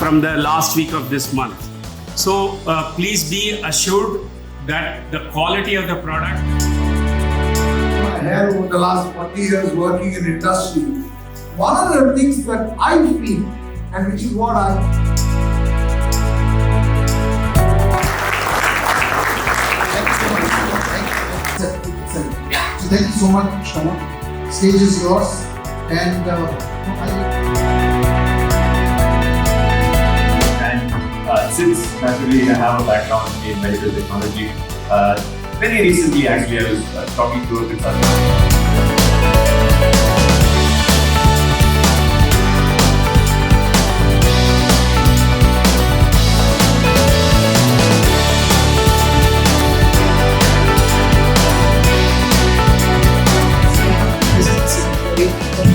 from the last week of this month. So please be assured that the quality of the product. I have over the last 40 years working in industry. One of the things that I feel, and which is what Thank you so much, Shama. Stage is yours, and since naturally I have a background in medical technology, very recently actually I was talking to a consultant.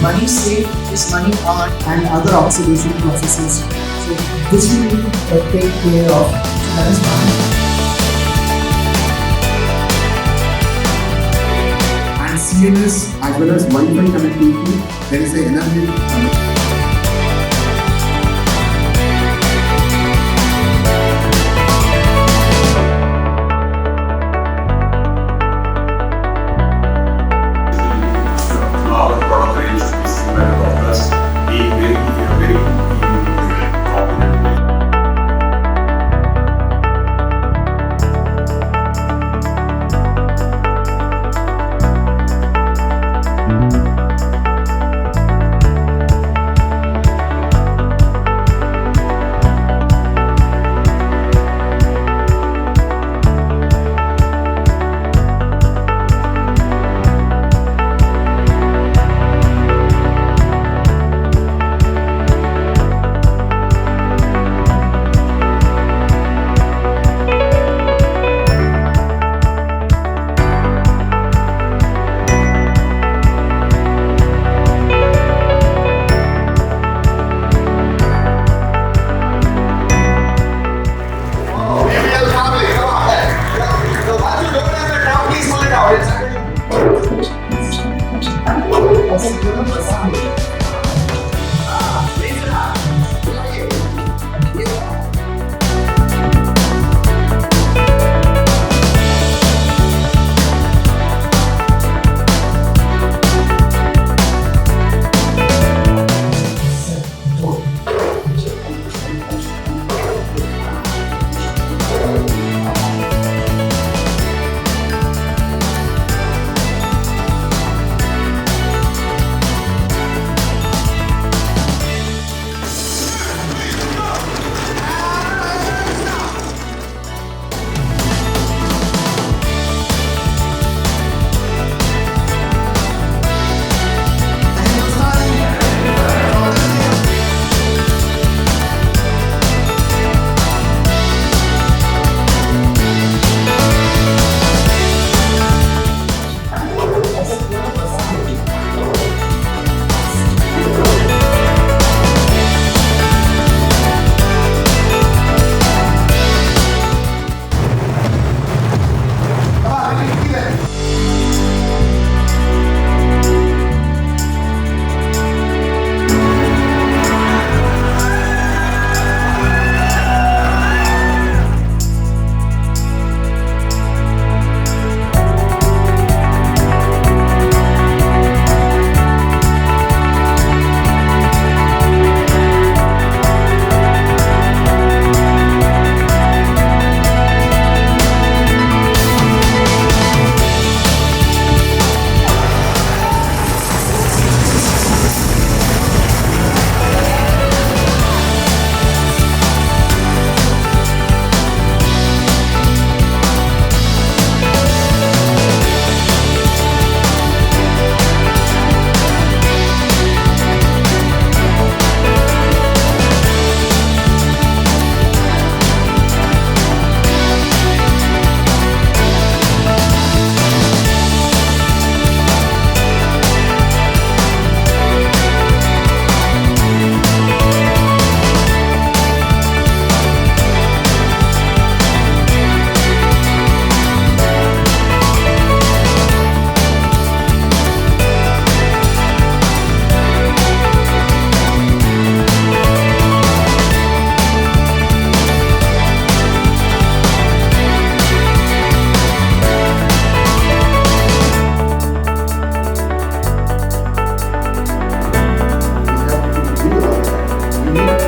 Money saved is money earned, and other oxidation processes. So this we need to take care of. So that is one. and CNS as well as Wi-Fi connectivity, there is an energy. Our product range to be seen by the doctors being very competent. family.